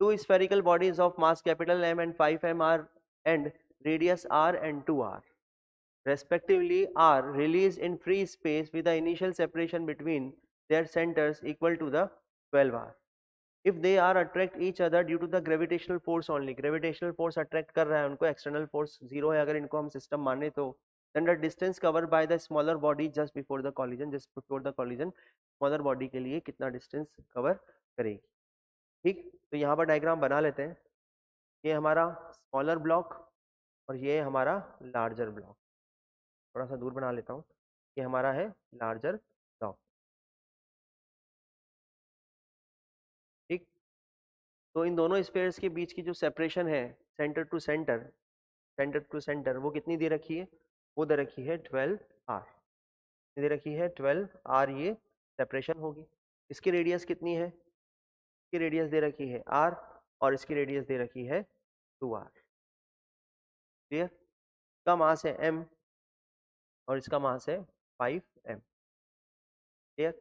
Two spherical bodies of mass capital M and 5m are and radius r and 2r respectively are released in free space with the initial separation between their centers equal to the 12r. If they are attract each other due to the gravitational force only, gravitational force attract कर रहा है उनको, external force zero है अगर इनको हम system माने तो, then the distance covered by the smaller body just before the collision smaller body के लिए कितना distance cover करेगी. ठीक, तो यहाँ पर डायग्राम बना लेते हैं. ये हमारा स्मॉलर ब्लॉक और ये हमारा लार्जर ब्लॉक. थोड़ा सा दूर बना लेता हूँ. ये हमारा है लार्जर ब्लॉक. ठीक, तो इन दोनों स्फीयर्स के बीच की जो सेपरेशन है सेंटर टू सेंटर वो कितनी दे रखी है? वो दे रखी है 12r. दे रखी है 12r. ये सेपरेशन होगी. इसकी रेडियस कितनी है? इसकी रेडियस दे रखी है r और इसकी रेडियस दे रखी है 2r. क्लियर? इसका मास है m और इसका मास है 5m. क्लियर?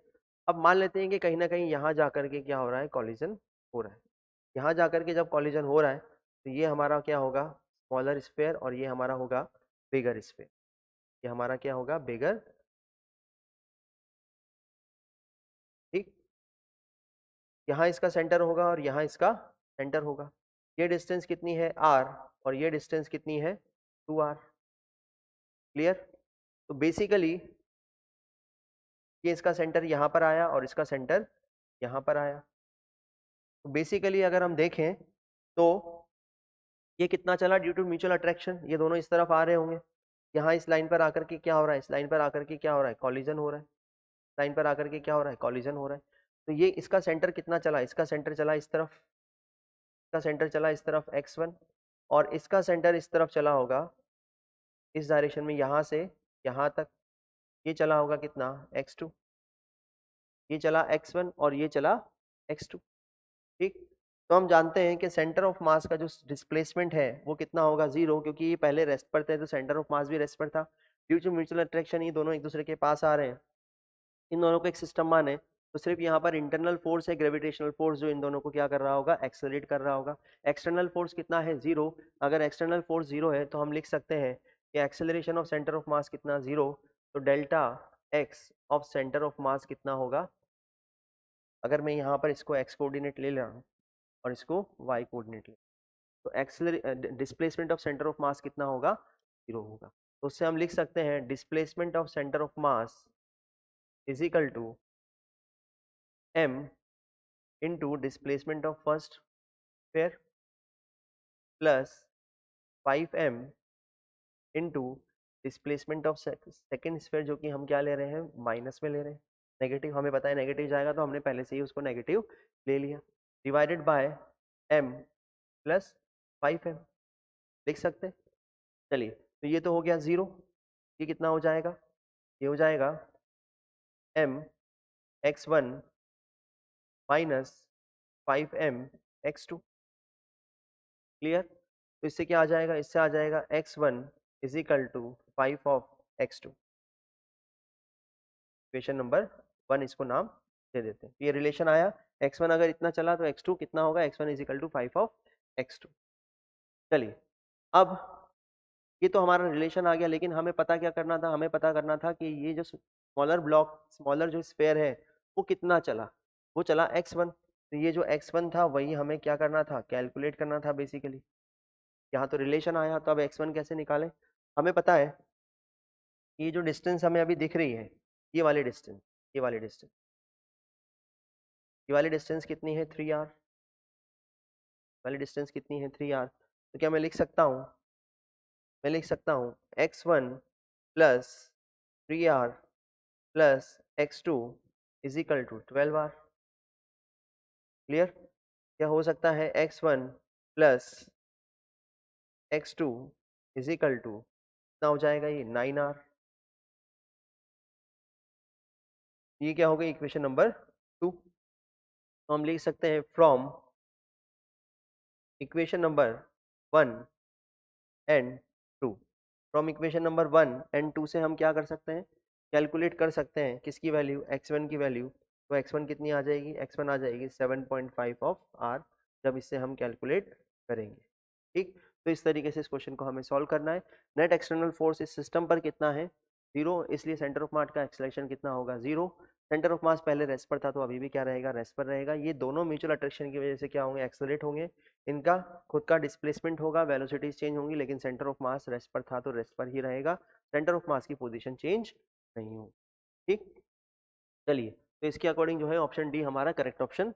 अब मान लेते हैं कि कहीं ना कहीं यहाँ जाकर के क्या हो रहा है? कॉलिजन हो रहा है. यहाँ जाकर के जब कॉलिजन हो रहा है तो ये हमारा क्या होगा? स्मॉलर स्फीयर और ये हमारा होगा बिगर स्फीयर. ये हमारा क्या होगा? बिगर. ठीक, यहाँ इसका सेंटर होगा और यहाँ इसका सेंटर होगा. ये डिस्टेंस कितनी है? r और ये डिस्टेंस कितनी है? 2r. क्लियर? तो बेसिकली ये इसका सेंटर यहाँ पर आया और इसका सेंटर यहाँ पर आया. तो बेसिकली अगर हम देखें तो ये कितना चला ड्यू टू म्यूचुअल अट्रैक्शन. ये दोनों इस तरफ आ रहे होंगे. यहाँ इस लाइन पर आकर के क्या हो रहा है? इस लाइन पर आकर के क्या हो रहा है? कॉलिजन हो रहा है. लाइन पर आकर के क्या हो रहा है? कॉलिजन हो रहा है. तो ये इसका सेंटर कितना चला? इसका सेंटर चला इस तरफ. इसका सेंटर चला इस तरफ x1 और इसका सेंटर इस तरफ चला होगा इस डायरेक्शन में यहाँ से यहाँ तक. ये चला होगा कितना? x2. ये चला x1 और ये चला x2. ठीक, तो हम जानते हैं कि सेंटर ऑफ मास का जो डिस्प्लेसमेंट है वो कितना होगा? 0, क्योंकि ये पहले रेस्ट पर थे तो सेंटर ऑफ मास भी रेस्ट पर था. ड्यू टू म्यूचुअल अट्रैक्शन ये दोनों एक दूसरे के पास आ रहे हैं. इन दोनों को एक सिस्टम माने तो सिर्फ यहाँ पर इंटरनल फोर्स है ग्रेविटेशनल फोर्स जो इन दोनों को क्या कर रहा होगा? एक्सेलरेट कर रहा होगा. एक्सटर्नल फोर्स कितना है? 0. अगर एक्सटर्नल फोर्स 0 है तो हम लिख सकते हैं कि एक्सेलरेशन ऑफ सेंटर ऑफ मास कितना? 0. तो delta x of centre of मास कितना होगा? अगर मैं यहाँ पर इसको एक्स कोऑर्डिनेट ले रहा हूँ और इसको वाई कोऑर्डिनेट ले, तो डिस्प्लेसमेंट ऑफ सेंटर ऑफ मास कितना होगा? 0 होगा. तो उससे हम लिख सकते हैं displacement of centre of mass is equal to m into displacement of first sphere plus 5m into displacement of second sphere, जो कि हम क्या ले रहे हैं? माइनस में ले रहे हैं. नेगेटिव हमें पता है नेगेटिव जाएगा तो हमने पहले से ही उसको नेगेटिव ले लिया. Divided by m plus 5m लिख सकते हैं. चलिए, तो ये तो हो गया 0. ये कितना हो जाएगा? ये हो जाएगा m x1 minus 5m x2. Clear? तो इससे क्या आ जाएगा? इससे आ जाएगा x1 is equal to 5 of x2. Equation number 1 इसको नाम दे देते हैं. ये रिलेशन आया. x1 अगर इतना चला तो x2 कितना होगा? x1 is equal to 5 of x2. चलिए, अब ये तो हमारा रिलेशन आ गया, लेकिन हमें पता क्या करना था? हमें पता करना था कि ये जो स्मॉलर ब्लॉक स्मॉलर जो स्फेयर है वो कितना चला? वो चला x1. तो ये जो x1 था वही हमें क्या करना था? कैलकुलेट करना था बेसिकली. यहाँ तो रिलेशन आया, तो अब x1 कैसे निकालें? हमें पता है ये जो डिस्टेंस हमें अभी दिख रही है, ये वाली डिस्टेंस, ये वाली डिस्टेंस, ये वाली डिस्टेंस कितनी है? 3r. वाली डिस्टेंस कितनी है? 3r. तो क्या मैं लिख सकता हूँ? मैं लिख सकता हूँ x1 plus 3r plus x2 is equal to 12r. Clear? क्या हो सकता है? x1 plus x2 is equal to कितना हो जाएगा? ये 9r. ये क्या हो गई? Equation number 2. तो हम लिख सकते हैं from equation number 1 and 2. From equation number 1 and 2 से हम क्या कर सकते हैं? कैलकुलेट कर सकते हैं किसकी वैल्यू? x1 की वैल्यू. तो x1 कितनी आ जाएगी? x1 आ जाएगी 7.5 ऑफ r जब इससे हम कैलकुलेट करेंगे। ठीक, तो इस तरीके से इस क्वेश्चन को हमें सॉल्व करना है। नेट एक्सटर्नल फोर्स इस सिस्टम पर कितना है, 0, इसलिए सेंटर ऑफ मास का एक्सेलरेशन कितना होगा, 0। सेंटर ऑफ मास पहले रेस्ट पर था तो अभी भी क्या रहेगा, रेस्ट पर रहेगा। ये दोनों म्यूचुअल अट्रैक्शन की वजह से क्या होंगे, एक्सेलरेट होंगे। इनका खुद का डिस्प्लेसमेंट होगा, वेलोसिटीज चेंज होंगी, लेकिन सेंटर ऑफ मास रेस्ट पर था तो रेस्ट पर ही रहेगा, सेंटर ऑफ मास की पोजीशन चेंज नहीं होगी। ठीक, चलिए, तो इसके अकॉर्डिंग जो है ऑप्शन डी हमारा करेक्ट ऑप्शन